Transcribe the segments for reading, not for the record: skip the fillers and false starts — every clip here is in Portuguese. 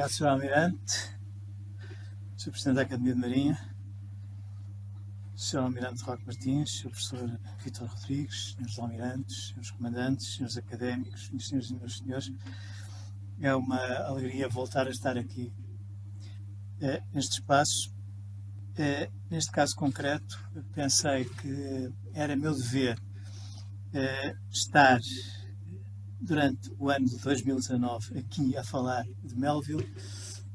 obrigado, Sr. Almirante, Sr. Presidente da Academia de Marinha, Sr. Almirante Roque Martins, Sr. Professor Vítor Rodrigues, Srs. Almirantes, Srs. Comandantes, Srs. Académicos, Minhas Senhoras e Meus Senhores. É uma alegria voltar a estar aqui neste espaço. Neste caso concreto, pensei que era meu dever estar durante o ano de 2019 aqui a falar de Melville,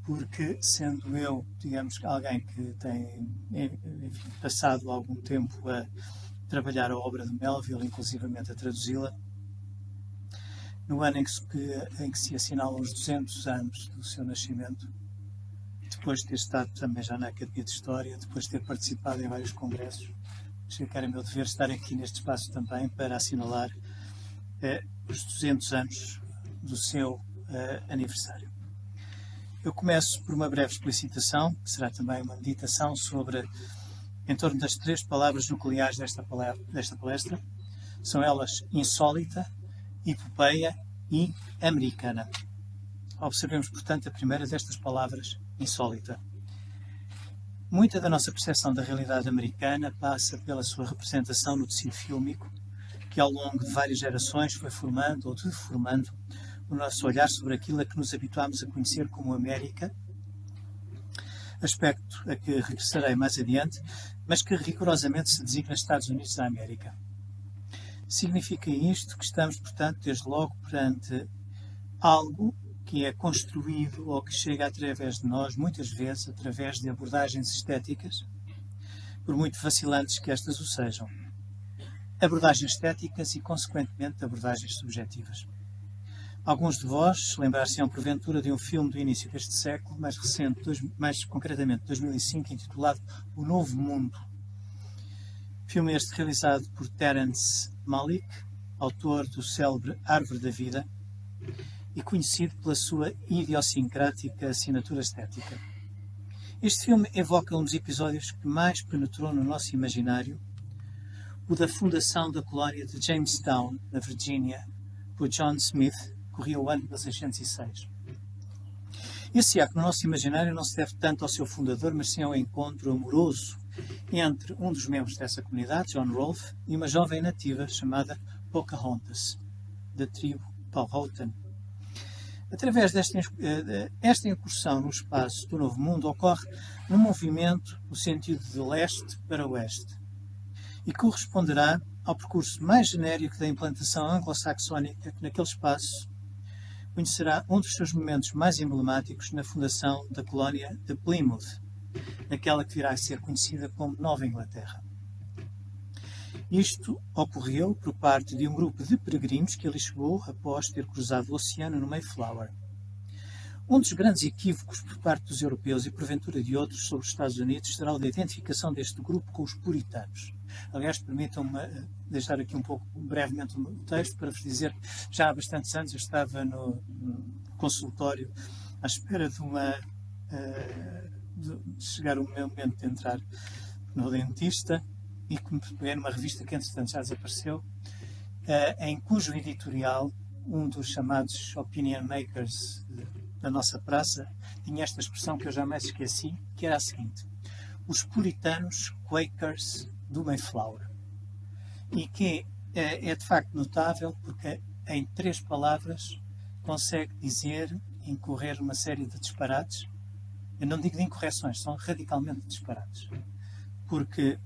porque sendo eu, digamos, alguém que tem passado algum tempo a trabalhar a obra de Melville, inclusivamente a traduzi-la, no ano em que se assinalam os 200 anos do seu nascimento, depois de ter estado também já na Academia de História, depois de ter participado em vários congressos, achei que era meu dever estar aqui neste espaço também para assinalar os 200 anos do seu aniversário. Eu começo por uma breve explicitação, que será também uma meditação sobre, em torno das 3 palavras nucleares desta palestra. São elas insólita, epopeia e americana. Observemos, portanto, a primeira destas palavras, insólita. Muita da nossa percepção da realidade americana passa pela sua representação no tecido fílmico, que ao longo de várias gerações foi formando ou deformando o nosso olhar sobre aquilo a que nos habituámos a conhecer como América, aspecto a que regressarei mais adiante, mas que rigorosamente se designa Estados Unidos da América. Significa isto que estamos, portanto, desde logo perante algo que é construído ou que chega através de nós, muitas vezes através de abordagens estéticas, por muito vacilantes que estas o sejam. Abordagens estéticas e, consequentemente, abordagens subjetivas. Alguns de vós lembrar-se-ão, porventura, de um filme do início deste século, mais recente, mais concretamente 2005, intitulado O Novo Mundo. Filme este realizado por Terrence Malick, autor do célebre Árvore da Vida, e conhecido pela sua idiosincrática assinatura estética. Este filme evoca um dos episódios que mais penetrou no nosso imaginário, o da fundação da colónia de Jamestown, na Virgínia, por John Smith, que corria o ano de 1606. Esse ato no nosso imaginário não se deve tanto ao seu fundador, mas sim ao encontro amoroso entre um dos membros dessa comunidade, John Rolfe, e uma jovem nativa chamada Pocahontas, da tribo Powhatan. Através esta incursão no espaço do Novo Mundo ocorre num movimento no sentido de leste para oeste e corresponderá ao percurso mais genérico da implantação anglo-saxónica que naquele espaço conhecerá um dos seus momentos mais emblemáticos na fundação da colónia de Plymouth, naquela que virá a ser conhecida como Nova Inglaterra. Isto ocorreu por parte de um grupo de peregrinos que ali chegou após ter cruzado o oceano no Mayflower. Um dos grandes equívocos por parte dos europeus e porventura de outros sobre os Estados Unidos será o da identificação deste grupo com os puritanos. Aliás, permitam-me deixar aqui um pouco brevemente o texto para vos dizer que já há bastantes anos eu estava no consultório à espera de chegar o meu momento de entrar no dentista e que me peguei numa revista que entretanto já desapareceu, em cujo editorial um dos chamados opinion makers da nossa praça tinha esta expressão que eu jamais esqueci, que era a seguinte: os puritanos Quakers do Mayflower. E que é de facto notável porque em 3 palavras consegue dizer, incorrer uma série de disparates. Eu não digo de incorreções, são radicalmente disparates. Porque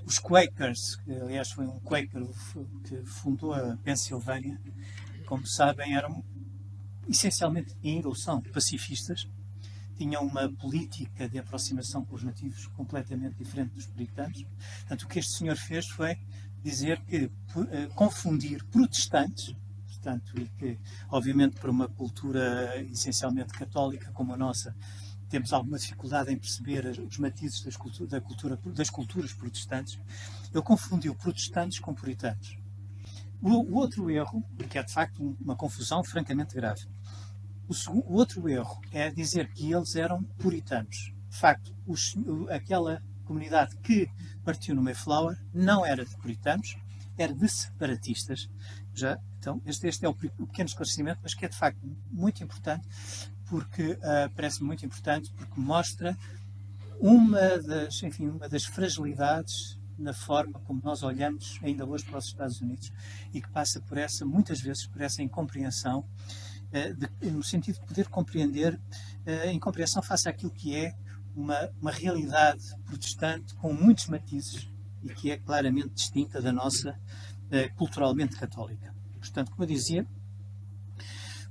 os Quakers, que aliás foi um Quaker que fundou a Pensilvânia, como sabem, eram essencialmente, ainda ou são, pacifistas, tinham uma política de aproximação com os nativos completamente diferente dos puritanos. Portanto, o que este senhor fez foi dizer que confundir protestantes, portanto, e que, obviamente, para uma cultura essencialmente católica como a nossa, temos alguma dificuldade em perceber os matizes das culturas protestantes, ele confundiu protestantes com puritanos. O outro erro, que é de facto uma confusão francamente grave, o outro erro é dizer que eles eram puritanos. De facto, aquela comunidade que partiu no Mayflower não era de puritanos, era de separatistas, Então, este é o pequeno esclarecimento, mas que é de facto muito importante, porque parece-me muito importante, porque mostra uma das fragilidades na forma como nós olhamos ainda hoje para os Estados Unidos, e que passa muitas vezes por essa incompreensão, no sentido de poder compreender a incompreensão face àquilo que é uma realidade protestante com muitos matizes e que é claramente distinta da nossa culturalmente católica. Portanto, como eu dizia,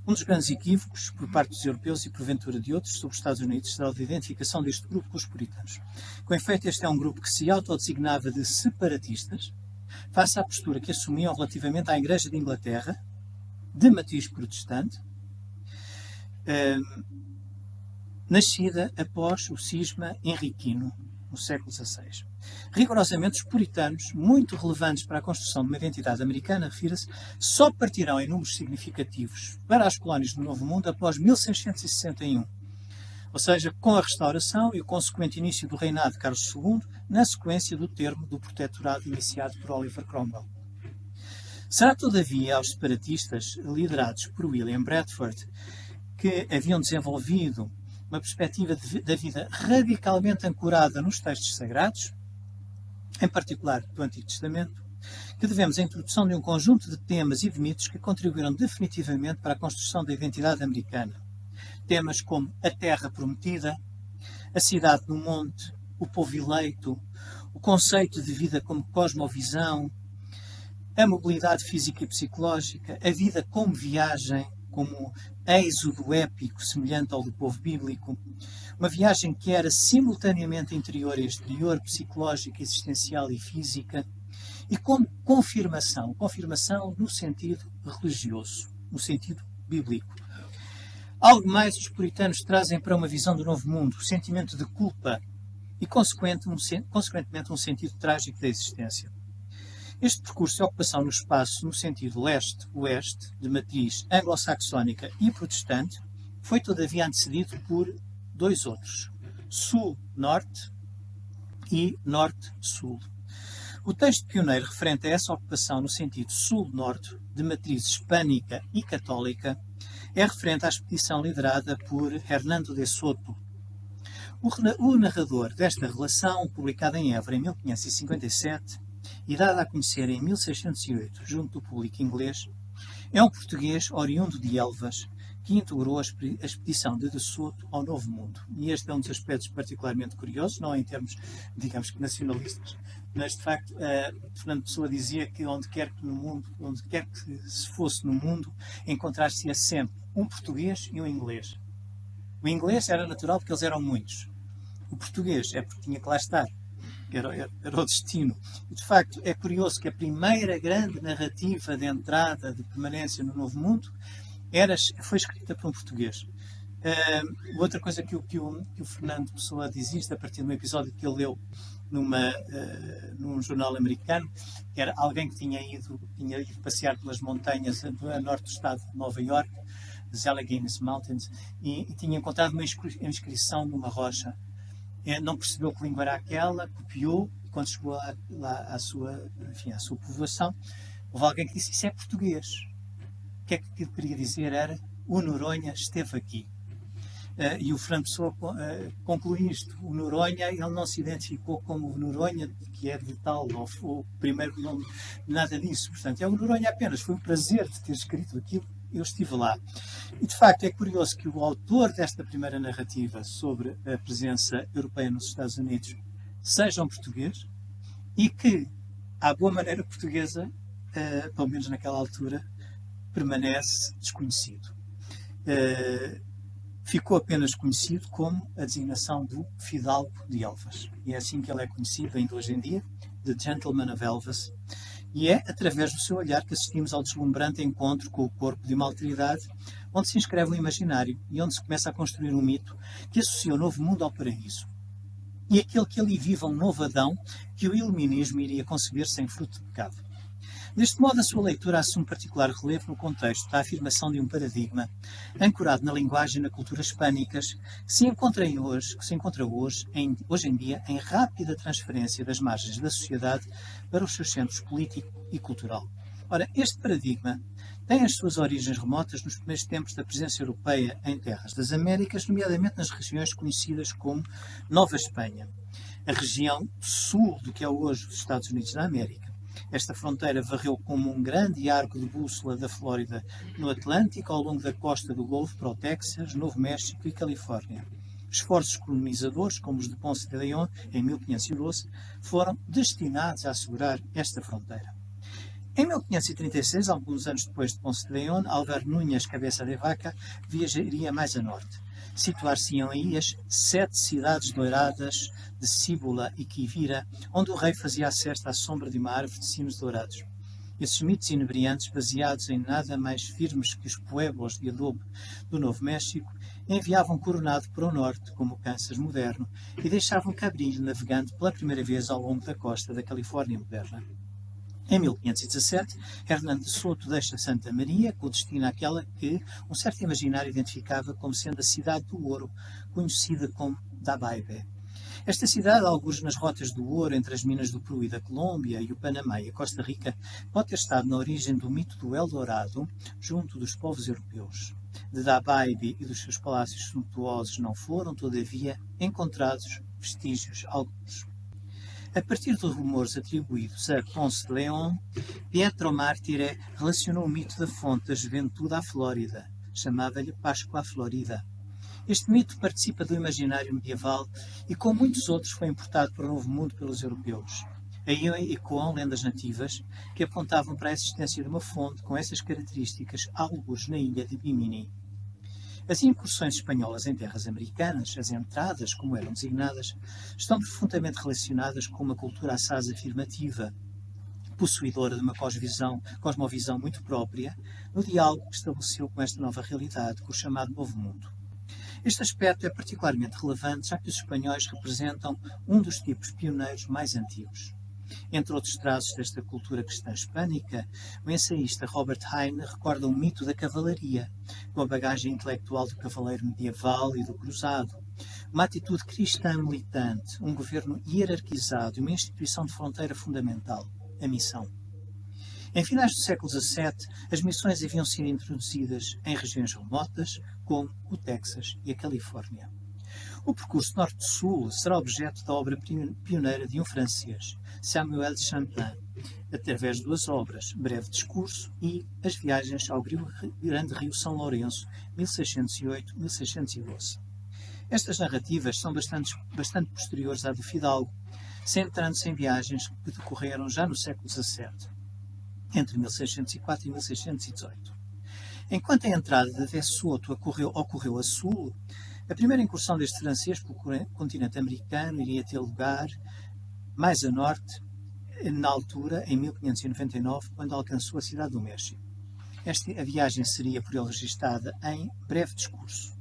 um dos grandes equívocos por parte dos europeus e porventura de outros sobre os Estados Unidos será a de identificação deste grupo com os puritanos. Com efeito, este é um grupo que se autodesignava de separatistas, face à postura que assumiam relativamente à Igreja de Inglaterra, de matiz protestante, nascida após o cisma henriquino, no século XVI. Rigorosamente, os puritanos, muito relevantes para a construção de uma identidade americana, refira-se, só partirão em números significativos para as colónias do Novo Mundo após 1661, ou seja, com a restauração e o consequente início do reinado de Carlos II, na sequência do termo do protetorado iniciado por Oliver Cromwell. Será, todavia, aos separatistas, liderados por William Bradford, que haviam desenvolvido uma perspectiva da vida radicalmente ancorada nos textos sagrados, em particular do Antigo Testamento, que devemos a introdução de um conjunto de temas e de mitos que contribuíram definitivamente para a construção da identidade americana. Temas como a terra prometida, a cidade no monte, o povo eleito, o conceito de vida como cosmovisão, a mobilidade física e psicológica, a vida como viagem, como êxodo épico semelhante ao do povo bíblico, uma viagem que era simultaneamente interior e exterior, psicológica, existencial e física, e como confirmação no sentido religioso, no sentido bíblico. Algo mais os puritanos trazem para uma visão do novo mundo, o sentimento de culpa e, consequentemente, um sentido trágico da existência. Este percurso de ocupação no espaço no sentido leste-oeste, de matriz anglo-saxónica e protestante, foi todavia antecedido por dois outros, sul-norte e norte-sul. O texto pioneiro referente a essa ocupação no sentido sul-norte, de matriz hispânica e católica, é referente à expedição liderada por Hernando de Soto. O narrador desta relação, publicada em Évora em 1557, e dada a conhecer em 1608 junto do público inglês, é um português oriundo de Elvas que integrou a expedição de Soto ao Novo Mundo. E este é um dos aspectos particularmente curiosos, não em termos, digamos que nacionalistas, mas de facto Fernando Pessoa dizia que onde quer que se fosse no mundo, encontrar-se-ia sempre um português e um inglês. O inglês era natural porque eles eram muitos. O português é porque tinha que lá estar. Era o destino. E, de facto, é curioso que a primeira grande narrativa de entrada, de permanência no Novo Mundo, foi escrita por um português. Outra coisa que o Fernando Pessoa diz isto, a partir de um episódio que ele leu num jornal americano, que era alguém que tinha ido passear pelas montanhas a norte do estado de Nova Iorque, as Allegheny Mountains, e tinha encontrado uma inscrição numa rocha. Não percebeu que língua era aquela, copiou, e quando chegou lá à sua povoação, houve alguém que disse: isso é português. O que é que aquilo queria dizer? Era: o Noronha esteve aqui. E o Fernando Pessoa conclui isto. O Noronha, ele não se identificou como o Noronha, que é de tal, ou o primeiro nome, nada disso. Portanto, é o Noronha apenas. Foi um prazer de ter escrito aquilo. Eu estive lá. E, de facto, é curioso que o autor desta primeira narrativa sobre a presença europeia nos Estados Unidos seja um português e que, à boa maneira portuguesa, pelo menos naquela altura, permanece desconhecido. Ficou apenas conhecido como a designação do Fidalgo de Elvas. E é assim que ele é conhecido ainda hoje em dia, The Gentleman of Elvas. E é através do seu olhar que assistimos ao deslumbrante encontro com o corpo de uma alteridade, onde se inscreve um imaginário e onde se começa a construir um mito que associa o novo mundo ao paraíso. E aquele que ali viva um novo Adão que o iluminismo iria conceber sem fruto de pecado. Deste modo, a sua leitura assume particular relevo no contexto da afirmação de um paradigma ancorado na linguagem e na cultura hispânicas que se encontra hoje em dia em rápida transferência das margens da sociedade para os seus centros político e cultural. Ora, este paradigma tem as suas origens remotas nos primeiros tempos da presença europeia em terras das Américas, nomeadamente nas regiões conhecidas como Nova Espanha, a região sul do que é hoje os Estados Unidos da América. Esta fronteira varreu como um grande arco de bússola da Flórida no Atlântico ao longo da costa do Golfo para o Texas, Novo México e Califórnia. Esforços colonizadores, como os de Ponce de León, em 1512, foram destinados a assegurar esta fronteira. Em 1536, alguns anos depois de Ponce de León, Álvaro Núñez Cabeça de Vaca viajaria mais a norte. Situar-se-iam aí as 7 cidades douradas de Cíbola e Quivira, onde o rei fazia acesso à sombra de uma árvore de cimos dourados. Esses mitos inebriantes, baseados em nada mais firmes que os pueblos de adobe do Novo México, enviavam Coronado para o norte, como o Kansas moderno, e deixavam Cabrillo navegando pela primeira vez ao longo da costa da Califórnia moderna. Em 1517, Hernando de Soto deixa Santa Maria, com destino àquela que um certo imaginário identificava como sendo a cidade do ouro, conhecida como Dabaibe. Esta cidade, alguns nas rotas do ouro entre as minas do Peru e da Colômbia e o Panamá e a Costa Rica, pode ter estado na origem do mito do Eldorado, junto dos povos europeus. De Dabaibe e dos seus palácios suntuosos não foram, todavia, encontrados vestígios alguns. A partir de rumores atribuídos a Ponce de León, Pietro Mártire relacionou o mito da fonte da juventude à Flórida. Chamava-lhe Páscoa Florida. Este mito participa do imaginário medieval e, como muitos outros, foi importado para o Novo Mundo pelos europeus. Aí ecoam lendas nativas que apontavam para a existência de uma fonte com essas características, algures na ilha de Bimini. As incursões espanholas em terras americanas, as entradas, como eram designadas, estão profundamente relacionadas com uma cultura assaz afirmativa, possuidora de uma cosmovisão muito própria, no diálogo que estabeleceu com esta nova realidade, com o chamado Novo Mundo. Este aspecto é particularmente relevante, já que os espanhóis representam um dos tipos pioneiros mais antigos. Entre outros traços desta cultura cristã hispânica, o ensaísta Robert Heinle recorda o mito da cavalaria, com a bagagem intelectual do cavaleiro medieval e do cruzado, uma atitude cristã militante, um governo hierarquizado e uma instituição de fronteira fundamental, a missão. Em finais do século XVII, as missões haviam sido introduzidas em regiões remotas, como o Texas e a Califórnia. O percurso norte-sul será objeto da obra pioneira de um francês, Samuel de Champlain, através de 2 obras, Breve Discurso e As Viagens ao Grande Rio São Lourenço, 1608-1612. Estas narrativas são bastante posteriores à do Fidalgo, centrando-se em viagens que decorreram já no século XVII, entre 1604 e 1618. Enquanto a entrada de De Soto ocorreu a sul, a primeira incursão deste francês pelo continente americano iria ter lugar mais a norte, na altura, em 1599, quando alcançou a cidade do México. A viagem seria por ele registada em Breve Discurso.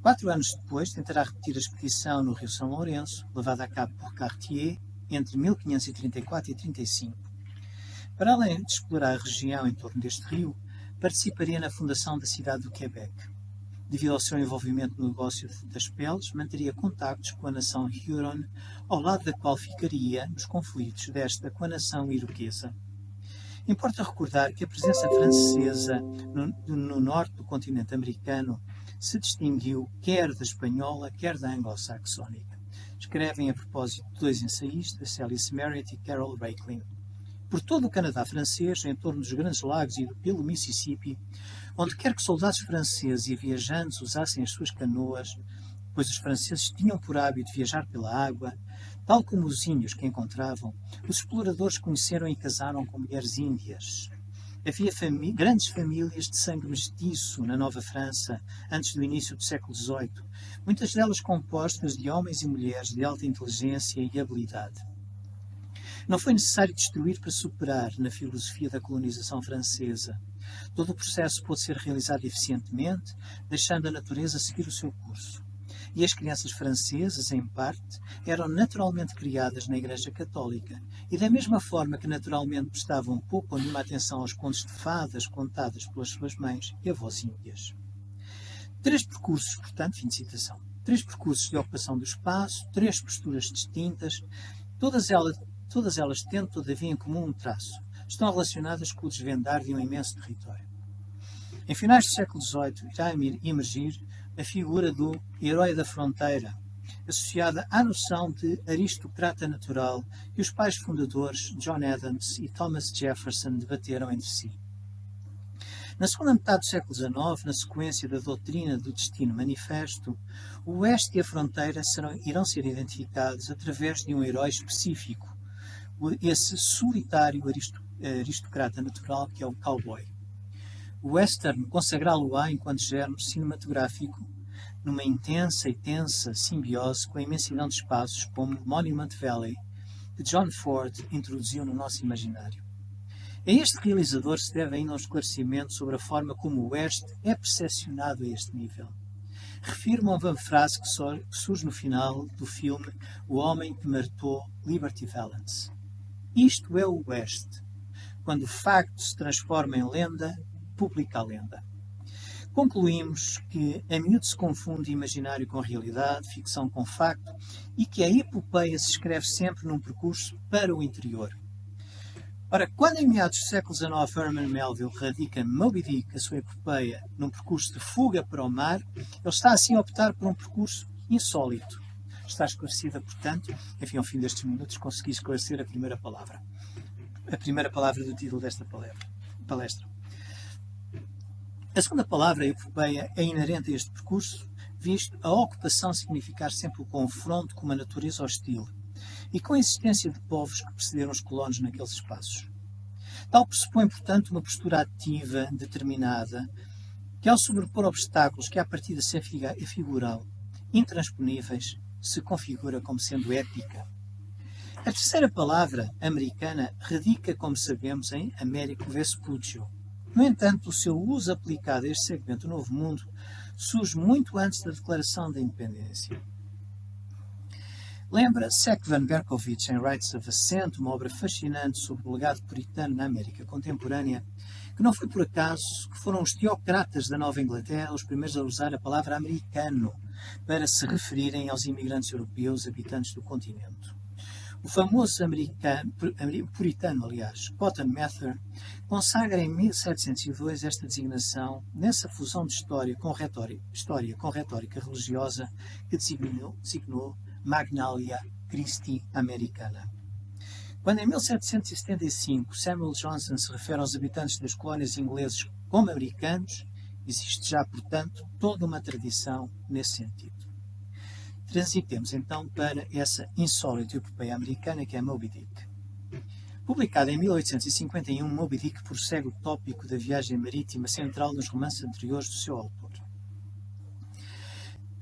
4 anos depois, tentará repetir a expedição no Rio São Lourenço, levada a cabo por Cartier, entre 1534 e 35. Para além de explorar a região em torno deste rio, participaria na fundação da cidade do Quebec. Devido ao seu envolvimento no negócio das peles, manteria contactos com a nação Huron, ao lado da qual ficaria nos conflitos desta com a nação iroquesa. Importa recordar que a presença francesa no norte do continente americano se distinguiu quer da espanhola, quer da anglo-saxónica. Escrevem a propósito de 2 ensaístas, Alice Merritt e Carol Rakelin. Por todo o Canadá francês, em torno dos Grandes Lagos e pelo Mississippi, onde quer que soldados franceses e viajantes usassem as suas canoas, pois os franceses tinham por hábito viajar pela água, tal como os índios que encontravam, os exploradores conheceram e casaram com mulheres índias. Havia grandes famílias de sangue mestiço na Nova França, antes do início do século XVIII, muitas delas compostas de homens e mulheres de alta inteligência e habilidade. Não foi necessário destruir para superar na filosofia da colonização francesa. Todo o processo pôde ser realizado eficientemente, deixando a natureza seguir o seu curso. E as crianças francesas, em parte, eram naturalmente criadas na Igreja Católica, e da mesma forma que naturalmente prestavam pouco ou nenhuma atenção aos contos de fadas contadas pelas suas mães e avós índias. 3 percursos, portanto, fim de citação. 3 percursos de ocupação do espaço, 3 posturas distintas, todas elas tendo, todavia, em comum um traço: estão relacionadas com o desvendar de um imenso território. Em finais do século XVIII irá emergir a figura do herói da fronteira, associada à noção de aristocrata natural que os pais fundadores John Adams e Thomas Jefferson debateram entre si. Na segunda metade do século XIX, na sequência da doutrina do destino manifesto, o Oeste e a fronteira irão ser identificados através de um herói específico, esse solitário aristocrata natural que é o cowboy. O western consagrá-lo-á enquanto género cinematográfico, numa intensa e tensa simbiose com a imensidão de espaços como Monument Valley, que John Ford introduziu no nosso imaginário. A este realizador se deve ainda um esclarecimento sobre a forma como o Oeste é percepcionado a este nível. Refiro-me a uma frase que surge no final do filme O Homem que Matou Liberty Valance. Isto é o Oeste. Quando o facto se transforma em lenda, publica a lenda. Concluímos que a miúdo se confunde imaginário com realidade, ficção com facto, e que a epopeia se escreve sempre num percurso para o interior. Ora, quando em meados do século XIX Herman Melville radica Moby Dick, a sua epopeia, num percurso de fuga para o mar, ele está assim a optar por um percurso insólito. Está esclarecida, portanto, enfim, ao fim destes minutos consegui esclarecer a primeira palavra do título desta palestra. A segunda palavra, a epopeia, é inerente a este percurso, visto a ocupação significar sempre o confronto com uma natureza hostil e com a existência de povos que precederam os colonos naqueles espaços. Tal pressupõe, portanto, uma postura ativa, determinada, que ao sobrepor obstáculos que à partida se afiguram intransponíveis, se configura como sendo épica. A terceira palavra, americana, radica, como sabemos, em Américo Vespuccio. No entanto, o seu uso aplicado a este segmento do Novo Mundo surge muito antes da Declaração da Independência. Lembra Sack van Berkowitz em Rites of Ascent, uma obra fascinante sobre o legado puritano na América contemporânea, que não foi por acaso que foram os teocratas da Nova Inglaterra os primeiros a usar a palavra americano para se referirem aos imigrantes europeus habitantes do continente. O famoso puritano, Cotton Mather, consagra em 1702 esta designação nessa fusão de história com retórica religiosa que designou Magnalia Christi Americana. Quando em 1775 Samuel Johnson se refere aos habitantes das colónias ingleses como americanos, existe já, portanto, toda uma tradição nesse sentido. Transitemos então para essa insólita epopeia americana que é Moby Dick. Publicada em 1851, Moby Dick prossegue o tópico da viagem marítima central nos romances anteriores do seu autor.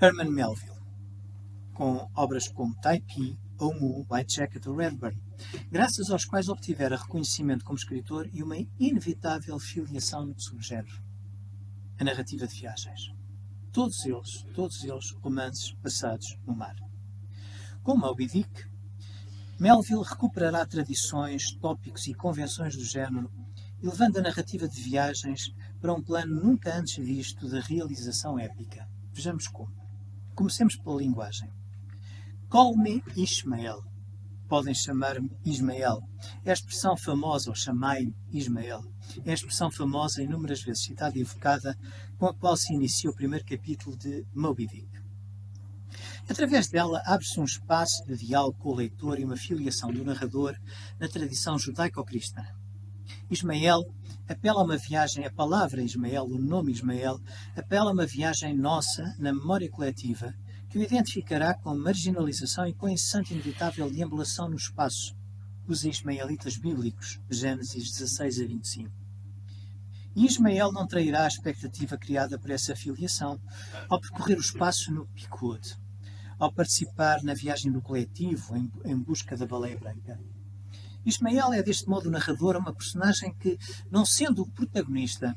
Herman Melville, com obras como Typee, Omoo, White Jacket ou Redburn, graças aos quais obtivera reconhecimento como escritor e uma inevitável filiação no subgénero, a narrativa de viagens. Todos eles romances passados no mar. Com Moby Dick, Melville recuperará tradições, tópicos e convenções do género, elevando a narrativa de viagens para um plano nunca antes visto de realização épica. Vejamos como. Comecemos pela linguagem. Call me Ishmael. Podem chamar-me Ismael. É a expressão famosa, ou chamai-me Ismael. É a expressão famosa, inúmeras vezes citada e evocada, com a qual se inicia o primeiro capítulo de Moby Dick. Através dela, abre-se um espaço de diálogo com o leitor e uma filiação do narrador na tradição judaico-cristã. Ismael apela a uma viagem, a palavra Ismael, o nome Ismael, apela a uma viagem nossa, na memória coletiva, que o identificará com marginalização e com a incessante inevitável deambulação no espaço, os ismaelitas bíblicos, Gênesis 16 a 25. E Ismael não trairá a expectativa criada por essa filiação ao percorrer o espaço no Piquote, ao participar na viagem do coletivo em busca da baleia branca. Ismael é deste modo o narrador, uma personagem que, não sendo o protagonista,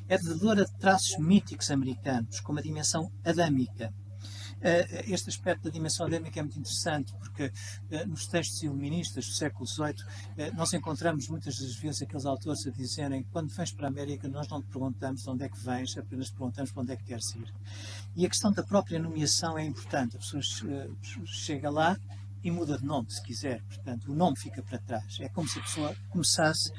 é devedora de traços míticos americanos, com uma dimensão adâmica. Este aspecto da dimensão adâmica é muito interessante porque nos textos iluministas do século XVIII nós encontramos muitas das vezes aqueles autores a dizerem que quando vens para a América nós não te perguntamos de onde é que vens, apenas perguntamos para onde é que queres ir. E a questão da própria nomeação é importante. A pessoa chega lá e muda de nome, se quiser. Portanto, o nome fica para trás. É como se a pessoa começasse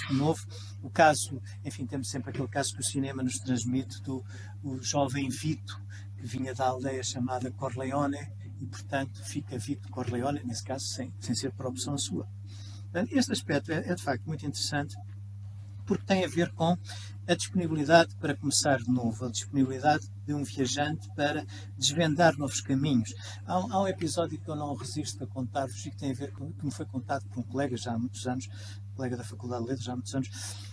de novo. O caso, enfim, temos sempre aquele caso que o cinema nos transmite do o jovem Vito, que vinha da aldeia chamada Corleone, e, portanto, fica Vito Corleone, nesse caso, sem ser por opção sua. Portanto, este aspecto é de facto muito interessante, porque tem a ver com a disponibilidade para começar de novo, a disponibilidade de um viajante para desvendar novos caminhos. Há um episódio que eu não resisto a contar-vos e que tem a ver com, que me foi contado por um colega já há muitos anos, colega da Faculdade de Letras já há muitos anos,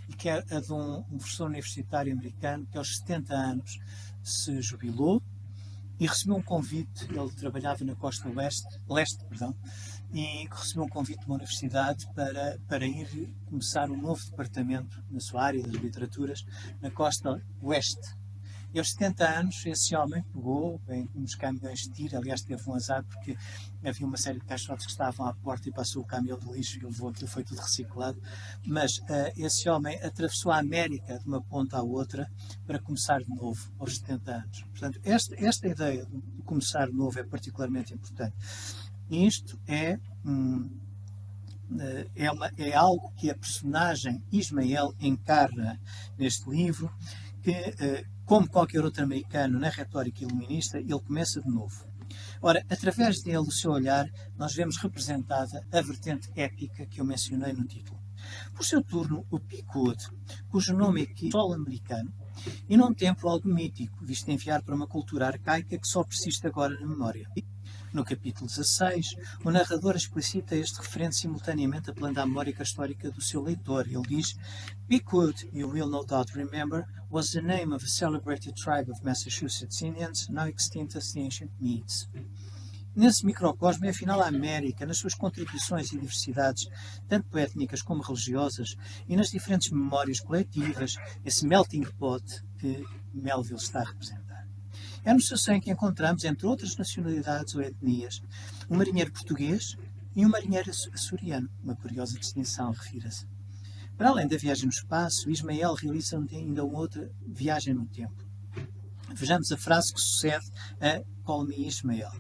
e que é a de um professor universitário americano que aos 70 anos se jubilou e recebeu um convite. Ele trabalhava na costa leste, e recebeu um convite de uma universidade para ir começar um novo departamento na sua área das literaturas na costa oeste. E aos 70 anos esse homem pegou em uns caminhões de tiro. Aliás, teve um azar porque havia uma série de caixotes que estavam à porta e passou o caminhão de lixo e levou aquilo, foi tudo reciclado. Mas esse homem atravessou a América de uma ponta à outra para começar de novo aos 70 anos. Portanto, esta ideia de começar de novo é particularmente importante. E isto é algo que a personagem Ismael encarna neste livro, que, como qualquer outro americano na retórica iluminista, ele começa de novo. Ora, através dele, o seu olhar, nós vemos representada a vertente épica que eu mencionei no título. Por seu turno, o Pequod, cujo nome é solo americano, e num tempo algo mítico, visto enviar para uma cultura arcaica que só persiste agora na memória. No capítulo 16, o narrador explicita este referente simultaneamente apelando à memória histórica do seu leitor. Ele diz: Pequod, you will no doubt remember, was the name of a celebrated tribe of Massachusetts Indians, now extinct as the ancient Medes. Nesse microcosmo é afinal a América, nas suas contribuições e diversidades, tanto étnicas como religiosas, e nas diferentes memórias coletivas, esse melting pot que Melville está a representar. É no seu sangue que encontramos, entre outras nacionalidades ou etnias, um marinheiro português e um marinheiro açoriano. Uma curiosa distinção, refira-se. Para além da viagem no espaço, Ismael realiza ainda uma outra viagem no tempo. Vejamos a frase que sucede a Call Me Ismael.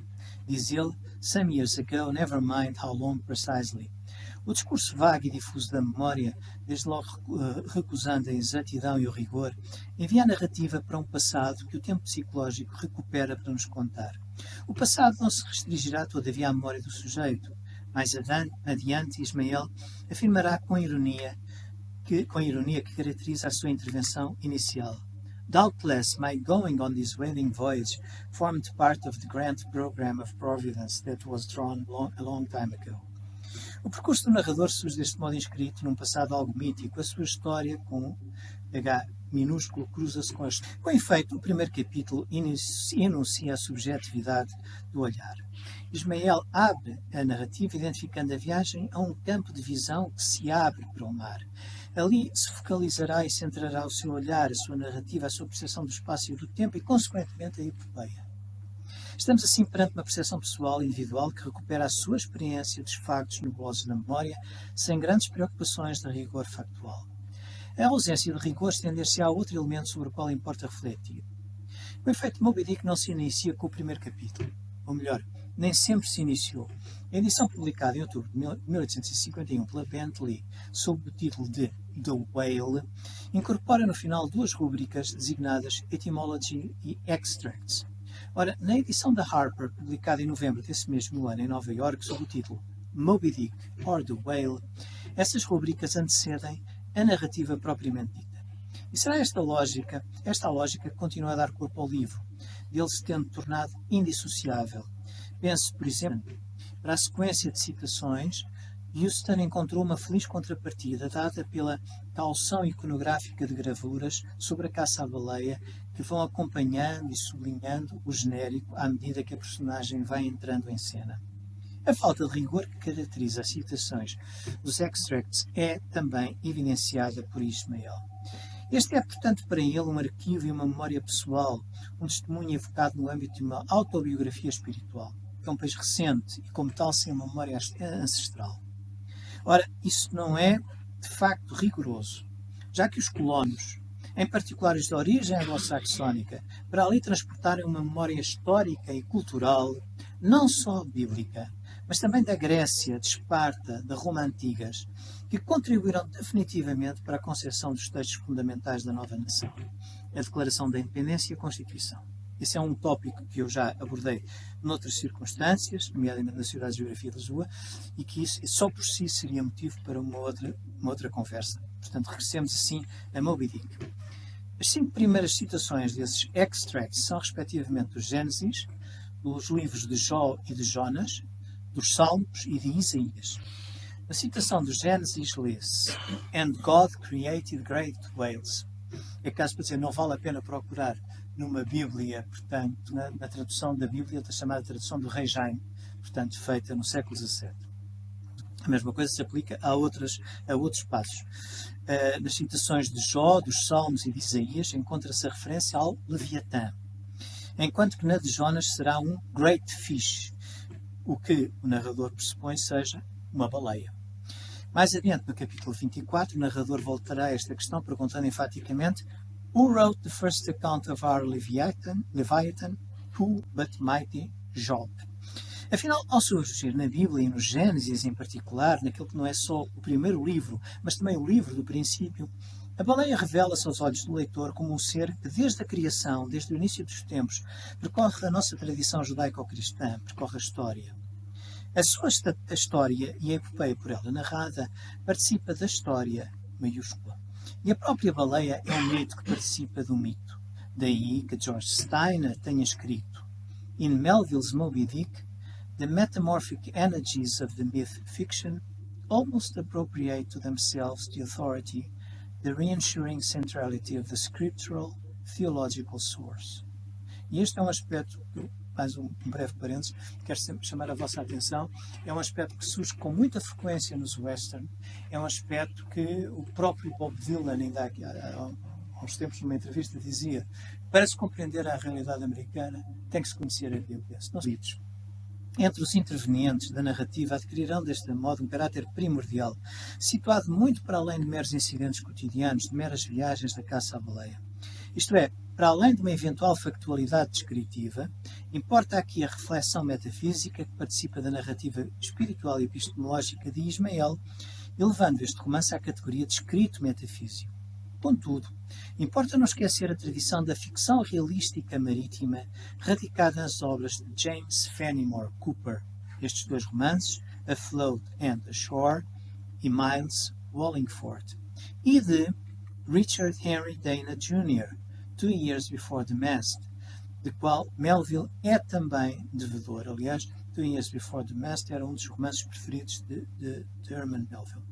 Diz ele: Some years ago, never mind how long precisely. O discurso vago e difuso da memória, desde logo recusando a exatidão e o rigor, envia a narrativa para um passado que o tempo psicológico recupera para nos contar. O passado não se restringirá todavia à memória do sujeito. Mais adiante, Ismael afirmará com a ironia que caracteriza a sua intervenção inicial. Doubtless, my going on this whaling voyage formed part of the grand program of Providence that was drawn a long time ago. O percurso do narrador surge deste modo inscrito num passado algo mítico. A sua história, com H minúsculo, cruza-se com este. Com efeito, o primeiro capítulo enuncia a subjetividade do olhar. Ismael abre a narrativa identificando a viagem a um campo de visão que se abre para o mar. Ali se focalizará e centrará o seu olhar, a sua narrativa, a sua percepção do espaço e do tempo e, consequentemente, a epopeia. Estamos assim perante uma percepção pessoal e individual que recupera a sua experiência dos factos nebulosos da memória, sem grandes preocupações de rigor factual. A ausência de rigor estender-se a outro elemento sobre o qual importa refletir. O efeito Moby Dick não se inicia com o primeiro capítulo. Ou melhor, nem sempre se iniciou. A edição publicada em outubro de 1851 pela Bentley, sob o título de The Whale, incorpora no final duas rúbricas designadas Etymology e Extracts. Ora, na edição da Harper, publicada em novembro desse mesmo ano em Nova Iorque, sob o título Moby Dick or The Whale, essas rubricas antecedem a narrativa propriamente dita. E será esta a lógica que continua a dar corpo ao livro, dele se tendo tornado indissociável. Pense, por exemplo, para a sequência de citações, Houston encontrou uma feliz contrapartida dada pela calção iconográfica de gravuras sobre a caça à baleia que vão acompanhando e sublinhando o genérico à medida que a personagem vai entrando em cena. A falta de rigor que caracteriza as citações dos extracts é também evidenciada por Ismael. Este é, portanto, para ele um arquivo e uma memória pessoal, um testemunho evocado no âmbito de uma autobiografia espiritual, que é um país recente e, como tal, sem uma memória ancestral. Ora, isso não é, de facto, rigoroso, já que os colonos, em particular os de origem anglo-saxónica, para ali transportarem uma memória histórica e cultural, não só bíblica, mas também da Grécia, de Esparta, da Roma antigas, que contribuíram definitivamente para a concepção dos textos fundamentais da nova nação, a Declaração da Independência e a Constituição. Esse é um tópico que eu já abordei noutras circunstâncias, nomeadamente na Sociedade de Geografia de Lisboa, e que isso só por si seria motivo para uma outra conversa. Portanto, regressemos assim a Moby Dick. As 5 primeiras citações desses extracts são, respectivamente, dos Gênesis, dos livros de Jó e de Jonas, dos Salmos e de Isaías. Na citação dos Gênesis lê-se "And God created great whales". É caso para dizer, não vale a pena procurar numa Bíblia, portanto, na tradução da Bíblia, da chamada tradução do Rei Jaime, portanto, feita no século XVII. A mesma coisa se aplica a outros passos. Nas citações de Jó, dos Salmos e de Isaías, encontra-se a referência ao Leviatã, enquanto que na de Jonas será um great fish, o que o narrador pressupõe seja uma baleia. Mais adiante, no capítulo 24, o narrador voltará a esta questão perguntando enfaticamente: "Who wrote the first account of our Leviathan? Who but mighty Job?" Afinal, ao surgir na Bíblia e nos Gênesis em particular, naquele que não é só o primeiro livro, mas também o livro do princípio, a baleia revela-se aos olhos do leitor como um ser que, desde a criação, desde o início dos tempos, percorre a nossa tradição judaico-cristã, percorre a história. A sua história e a epopeia por ela narrada participa da história maiúscula. E a própria baleia é um mito que participa do mito. Daí que George Steiner tenha escrito: "In Melville's Moby Dick, the metamorphic energies of the myth fiction almost appropriate to themselves the authority, the reassuring centrality of the scriptural theological source." E este é um aspecto, mais um breve parênteses, quero sempre chamar a vossa atenção, é um aspecto que surge com muita frequência nos western, é um aspecto que o próprio Bob Dylan, ainda há uns tempos numa entrevista, dizia: para se compreender a realidade americana, tem que se conhecer a Bíblia. Se não lidos. Entre os intervenientes da narrativa adquirirão deste modo um caráter primordial, situado muito para além de meros incidentes cotidianos, de meras viagens da caça à baleia. Isto é, para além de uma eventual factualidade descritiva, importa aqui a reflexão metafísica que participa da narrativa espiritual e epistemológica de Ismael, elevando este romance à categoria de escrito metafísico. Contudo, importa não esquecer a tradição da ficção realística marítima radicada nas obras de James Fenimore Cooper, estes 2 romances, Afloat and Ashore, e Miles Wallingford, e de Richard Henry Dana Jr., 2 Years Before the Mast, de qual Melville é também devedor. Aliás, 2 Years Before the Mast era um dos romances preferidos de Herman Melville.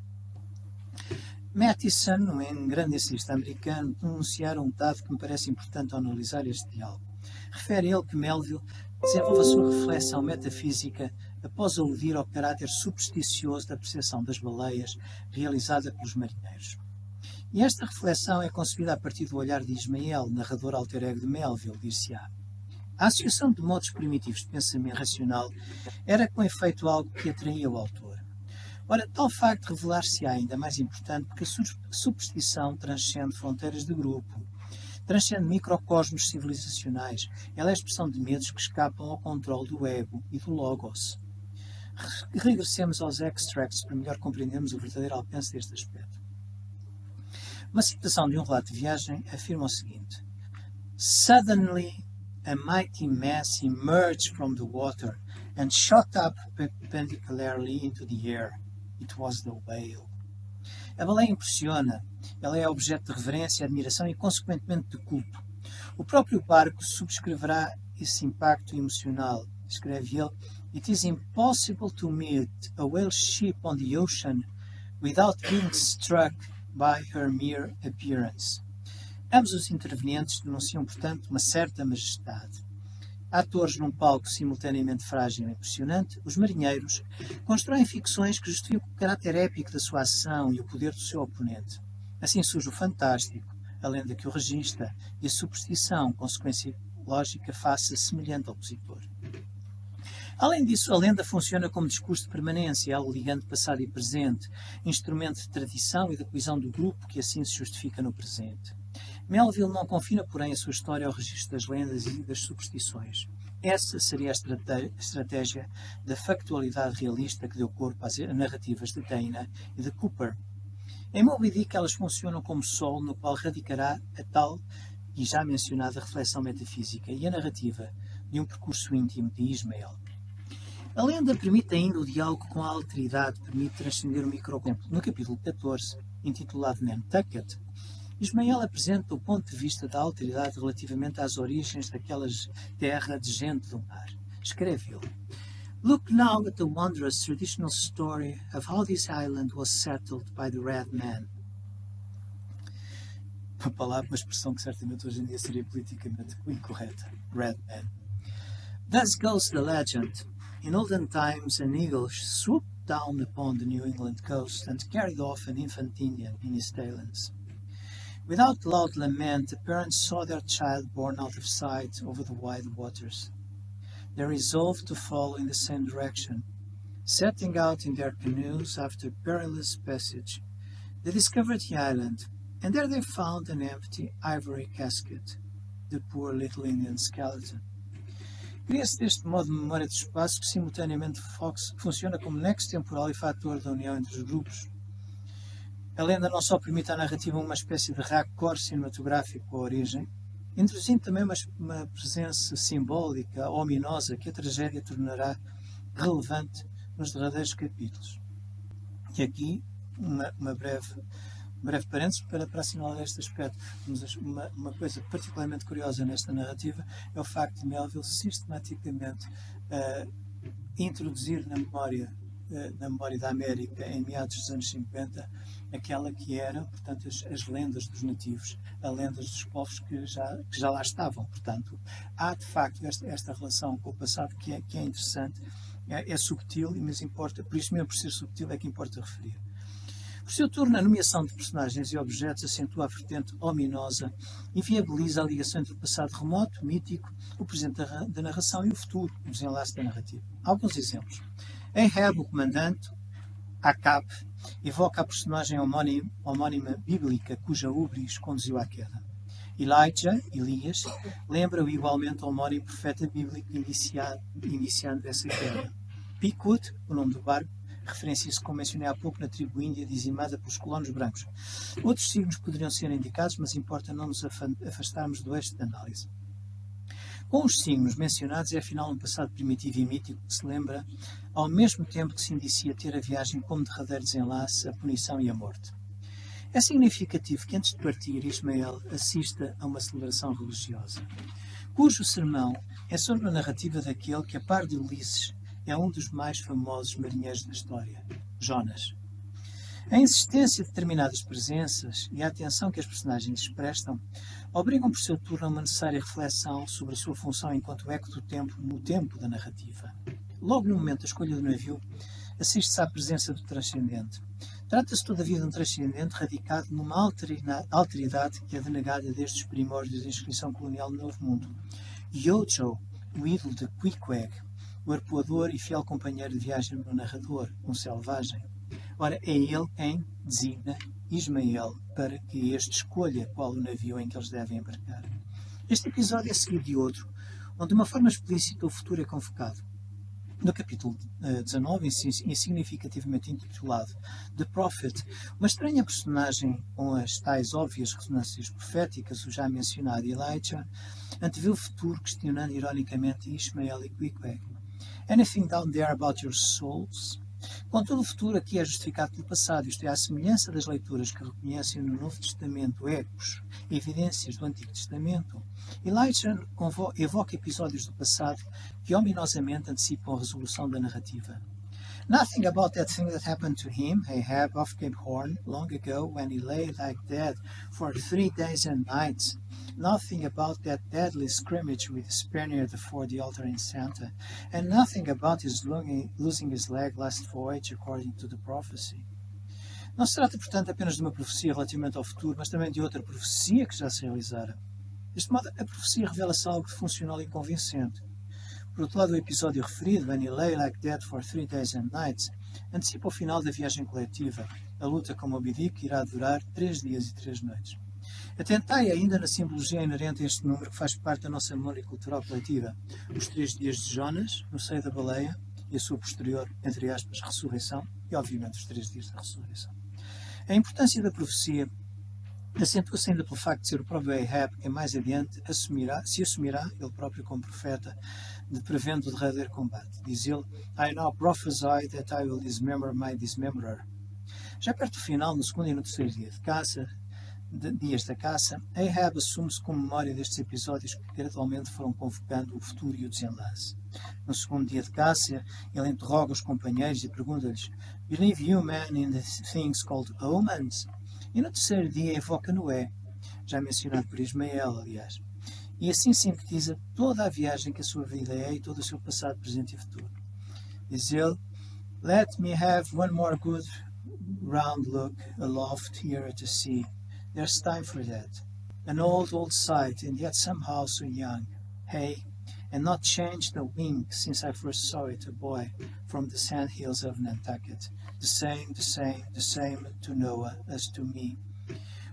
Matheson, um grande ensaísta americano, pronunciara um dado que me parece importante ao analisar este diálogo. Refere ele que Melville desenvolve a sua reflexão metafísica após aludir ao caráter supersticioso da percepção das baleias realizada pelos marinheiros. E esta reflexão é concebida a partir do olhar de Ismael, narrador alter ego de Melville, dir-se-á: a associação de modos primitivos de pensamento racional era com efeito algo que atraía o autor. Ora, tal facto revelar-se-á ainda mais importante porque a superstição transcende fronteiras de grupo, transcende microcosmos civilizacionais. Ela é a expressão de medos que escapam ao controle do ego e do logos. Regressemos aos extracts para melhor compreendermos o verdadeiro alcance deste aspecto. Uma citação de um relato de viagem afirma o seguinte: "Suddenly a mighty mass emerged from the water and shot up perpendicularly into the air. It was the whale." A baleia impressiona. Ela é objeto de reverência, admiração e, consequentemente, de culto. O próprio barco subscreverá esse impacto emocional. Escreve ele: "It is impossible to meet a whale ship on the ocean without being struck by her mere appearance." Ambos os intervenientes denunciam, portanto, uma certa majestade. Atores num palco simultaneamente frágil e impressionante, os marinheiros constroem ficções que justificam o caráter épico da sua ação e o poder do seu oponente. Assim surge o fantástico, a lenda que o registra, e a superstição, consequência lógica face a semelhante opositor. Além disso, a lenda funciona como discurso de permanência, algo ligando passado e presente, instrumento de tradição e da coesão do grupo que assim se justifica no presente. Melville não confina, porém, a sua história ao registro das lendas e das superstições. Essa seria a estratégia da factualidade realista que deu corpo às narrativas de Dana e de Cooper. Em Moby Dick elas funcionam como sol no qual radicará a tal e já mencionada reflexão metafísica e a narrativa de um percurso íntimo de Ismael. A lenda permite ainda o diálogo com a alteridade, permite transcender o microcosmo. No capítulo 14, intitulado Nantucket, Ismael apresenta o ponto de vista da alteridade relativamente às origens daquela terra de gente do mar. Escreve ele: Look now at the wondrous traditional story of how this island was settled by the Red Man. Uma expressão que certamente hoje em dia seria politicamente incorreta. Red Man. Thus goes the legend. In olden times, an eagle swooped down upon the New England coast and carried off an infant Indian in his talons. Without loud lament, the parents saw their child borne out of sight over the wide waters. They resolved to follow in the same direction. Setting out in their canoes after perilous passage, they discovered the island, and there they found an empty ivory casket, the poor little Indian skeleton. Cria-se deste modo memória de espaço que simultaneamente funciona como nexo temporal e fator da união entre os grupos. A lenda não só permite à narrativa uma espécie de raccord cinematográfico à origem, introduzindo também uma presença simbólica, ominosa, que a tragédia tornará relevante nos derradeiros capítulos. E aqui, uma breve parênteses para assinalar este aspecto. Uma coisa particularmente curiosa nesta narrativa é o facto de Melville sistematicamente introduzir na memória da América, em meados dos anos 50, aquela que eram, portanto, as lendas dos nativos, as lendas dos povos que já lá estavam. Portanto, há de facto esta relação com o passado que é interessante, é subtil, mas importa, por isso mesmo por ser subtil é que importa referir. Por seu turno, a nomeação de personagens e objetos acentua a vertente ominosa e viabiliza a ligação entre o passado remoto, mítico, o presente da narração e o futuro, o desenlace da narrativa. Alguns exemplos. Ahab, o comandante, Acab, evoca a personagem homónima bíblica cuja ubris conduziu à queda. Elijah, Elias, lembra-o igualmente ao homónimo profeta bíblico iniciando essa queda. Pequod, o nome do barco, referencia-se, como mencionei há pouco, na tribo índia dizimada pelos colonos brancos. Outros signos poderiam ser indicados, mas importa não nos afastarmos do eixo de análise. Com os signos mencionados, é afinal um passado primitivo e mítico que se lembra, ao mesmo tempo que se indicia ter a viagem como derradeiro desenlace, a punição e a morte. É significativo que antes de partir, Ismael assista a uma celebração religiosa, cujo sermão é sobre a narrativa daquele que, a par de Ulisses, é um dos mais famosos marinheiros da história, Jonas. A insistência de determinadas presenças e a atenção que as personagens lhes prestam obrigam por seu turno a uma necessária reflexão sobre a sua função enquanto eco do tempo no tempo da narrativa. Logo no momento da escolha do navio, assiste-se à presença do transcendente. Trata-se todavia de um transcendente radicado numa alteridade que é denegada desde os primórdios da inscrição colonial no Novo Mundo. Yojo, o ídolo de Queequeg, o arpoador e fiel companheiro de viagem do narrador, um selvagem. Ora, é ele quem designa Ismael para que este escolha qual o navio em que eles devem embarcar. Este episódio é seguido de outro, onde de uma forma explícita o futuro é convocado. No capítulo 19, insignificativamente intitulado The Prophet, uma estranha personagem com as tais óbvias ressonâncias proféticas, o já mencionado Elijah, antevê o futuro questionando ironicamente Ismael e Queequeg. Anything down there about your souls? Contudo, o futuro aqui é justificado pelo passado, isto é, à semelhança das leituras que reconhecem no Novo Testamento ecos, evidências do Antigo Testamento. Elijah evoca episódios do passado que ominosamente antecipam a resolução da narrativa. Nothing about that thing that happened to him, Ahab, off Cape Horn, long ago, when he lay like dead for 3 days and nights. Nothing about that deadly scrimmage with the Spaniard before the altar in Santa, and nothing about his losing his leg last voyage, according to the prophecy. Não se trata, portanto, apenas de uma profecia relativamente ao futuro, mas também de outra profecia que já se realizara. Deste modo, a profecia revela-se algo funcional e convincente. Por outro lado, o episódio referido, When he lay like dead for 3 days and nights, antecipa o final da viagem coletiva, a luta com Moby Dick irá durar 3 dias e 3 noites. Atentai ainda na simbologia inerente a este número que faz parte da nossa memória cultural coletiva. Os 3 dias de Jonas, no seio da baleia, e a sua posterior, entre aspas, ressurreição, e obviamente os 3 dias da ressurreição. A importância da profecia acentua-se ainda pelo facto de ser o próprio Ahab quem mais adiante se assumirá, ele próprio como profeta, de prevendo o derradeiro combate. Diz ele, I now prophesy that I will dismember my dismemberer. Já perto do final, no segundo e no terceiro dia de caça, dias da caça, Ahab assume-se com memória destes episódios que gradualmente foram convocando o futuro e o desenlace. No segundo dia de caça, ele interroga os companheiros e pergunta-lhes Believe you, man, in the things called omens? E no terceiro dia evoca Noé, já mencionado por Ismael, aliás. E assim sintetiza toda a viagem que a sua vida é e todo o seu passado, presente e futuro. Diz ele, Let me have one more good round look aloft here at the sea. There's time for that. An old sight, and yet somehow so young. Hey, and not changed a wing since I first saw it, a boy, from the sand hills of Nantucket. The same to Noah as to me.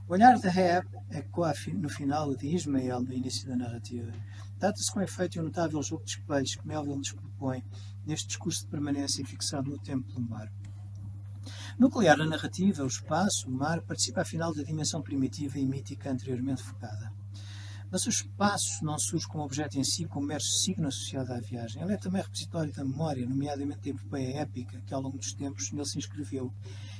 O olhar de Ahab ecoa no final de Ismael, no início da narrativa. Trata-se com efeito de um notável jogo de espelhos que Melville nos propõe neste discurso de permanência fixado no tempo do mar. Nuclear a narrativa, o espaço, o mar, participa afinal da dimensão primitiva e mítica anteriormente focada. Mas o espaço não surge como objeto em si, como mero signo associado à viagem. Ele é também repositório da memória, nomeadamente da epopeia épica que ao longo dos tempos nele se inscreveu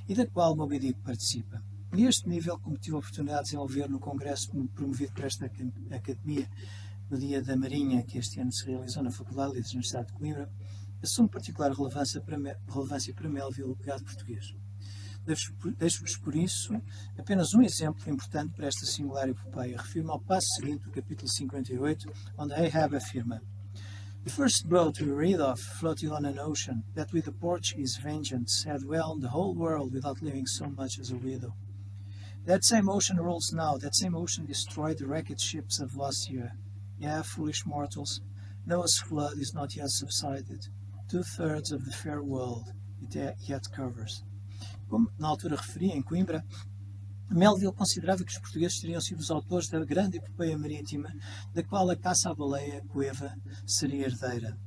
e da qual Moby Dick participa. Neste nível, como tive a oportunidade de desenvolver no congresso promovido por esta academia no Dia da Marinha, que este ano se realizou na Faculdade de Letras da Universidade de Coimbra, assume particular relevância para Melville, o legado português. Deixo-vos, por isso, apenas um exemplo importante para esta singular epopeia. Refiro-me ao passo seguinte do capítulo 58, onde Ahab afirma The first boat we read of floated on an ocean that with the Portuguese vengeance had whelmed the whole world without leaving so much as a widow. That same ocean rolls now, that same ocean destroyed the wrecked ships of last year. Yeah, foolish mortals, Noah's flood is not yet subsided. 2/3 of the fair world it yet covers. Como na altura referia, em Coimbra, Melville considerava que os portugueses teriam sido os autores da grande epopeia marítima, da qual a caça à baleia coeva seria herdeira.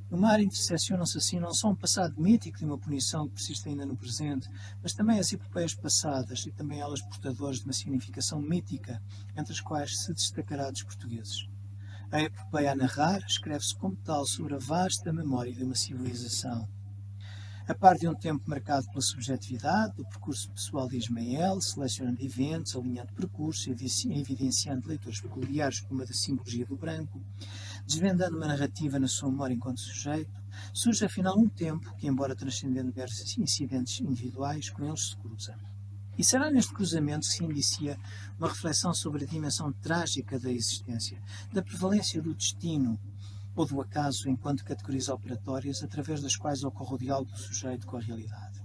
No mar interseccionam-se assim não só um passado mítico de uma punição que persiste ainda no presente, mas também as epopeias passadas e também elas portadoras de uma significação mítica, entre as quais se destacará dos portugueses. A epopeia a narrar escreve-se como tal sobre a vasta memória de uma civilização. A par de um tempo marcado pela subjetividade, do percurso pessoal de Ismael, selecionando eventos, alinhando percurso e evidenciando leitores peculiares como a da simbologia do branco, desvendando uma narrativa na sua memória enquanto sujeito, surge afinal um tempo que, embora transcendendo diversos incidentes individuais, com eles se cruza. E será neste cruzamento que se inicia uma reflexão sobre a dimensão trágica da existência, da prevalência do destino, ou do acaso enquanto categorias operatórias através das quais ocorre o diálogo do sujeito com a realidade.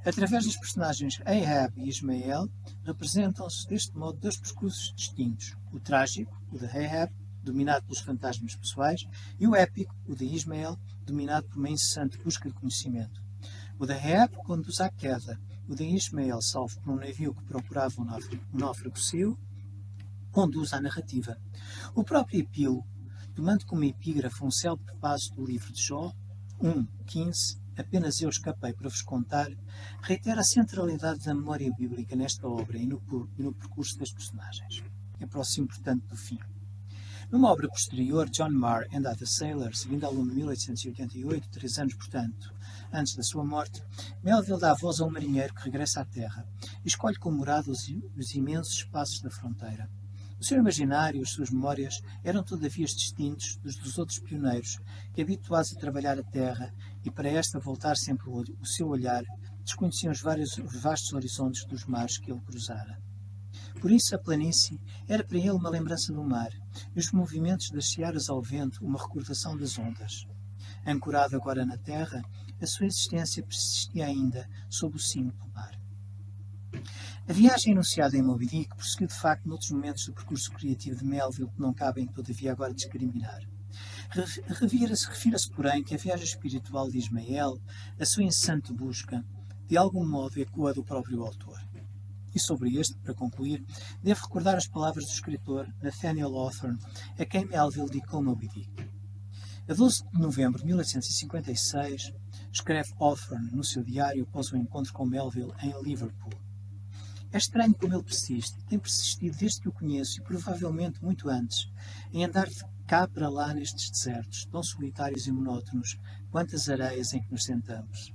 Através dos personagens Ahab e Ismael, representam-se deste modo dois percursos distintos, o trágico, o de Ahab, dominado pelos fantasmas pessoais, e o épico, o de Ismael, dominado por uma incessante busca de conhecimento. O de Ahab conduz à queda, o de Ismael, salvo por um navio que procurava um náufrago seu, conduz à narrativa. O próprio epílogo, tomando como epígrafe um célebre passo do livro de Jó, 1:15, apenas eu escapei para vos contar, reitera a centralidade da memória bíblica nesta obra e no percurso das personagens. Aproximo, portanto, do fim. Numa obra posterior, John Marr and Other Sailors, vindo ao lume de 1888, 3 anos, portanto, antes da sua morte, Melville dá voz a um marinheiro que regressa à terra e escolhe como morada os imensos espaços da fronteira. O seu imaginário e as suas memórias eram todavia distintos dos outros pioneiros que, habituados a trabalhar a terra e para esta voltar sempre o seu olhar, desconheciam os vastos horizontes dos mares que ele cruzara. Por isso a planície era para ele uma lembrança do mar e os movimentos das searas ao vento uma recordação das ondas. Ancorado agora na terra, a sua existência persistia ainda sob o cimo do mar. A viagem enunciada em Moby Dick prosseguiu de facto noutros momentos do percurso criativo de Melville que não cabem todavia agora discriminar. Refira-se, porém, que a viagem espiritual de Ismael, a sua incessante busca, de algum modo ecoa do próprio autor. E sobre este, para concluir, devo recordar as palavras do escritor Nathaniel Hawthorne, a quem Melville dedicou Moby Dick. A 12 de novembro de 1856, escreve Hawthorne no seu diário após o encontro com Melville em Liverpool. É estranho como ele persiste, tem persistido desde que o conheço e provavelmente muito antes, em andar de cá para lá nestes desertos, tão solitários e monótonos quanto as areias em que nos sentamos.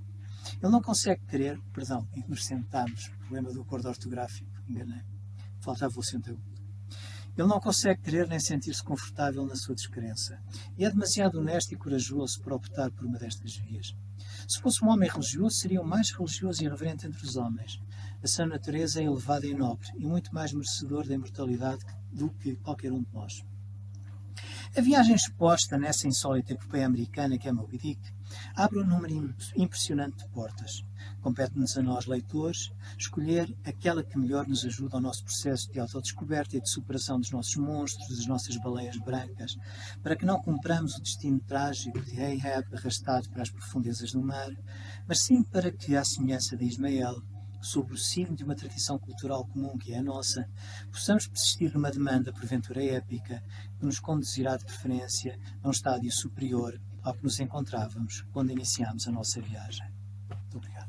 Ele não consegue crer, em que nos sentamos, problema do acordo ortográfico, enganei, faltava o acento. Ele não consegue crer nem sentir-se confortável na sua descrença, e é demasiado honesto e corajoso para optar por uma destas vias. Se fosse um homem religioso, seria o mais religioso e reverente entre os homens. A sua natureza é elevada e nobre, e muito mais merecedor da imortalidade do que qualquer um de nós. A viagem exposta nessa insólita epopeia americana que é Moby Dick abre um número impressionante de portas. Compete-nos a nós, leitores, escolher aquela que melhor nos ajuda ao nosso processo de autodescoberta e de superação dos nossos monstros, das nossas baleias brancas, para que não cumpramos o destino trágico de Ahab arrastado para as profundezas do mar, mas sim para que, à semelhança de Ismael, sob o signo de uma tradição cultural comum que é a nossa, possamos persistir numa demanda porventura épica que nos conduzirá de preferência a um estádio superior ao que nos encontrávamos quando iniciámos a nossa viagem. Muito obrigado.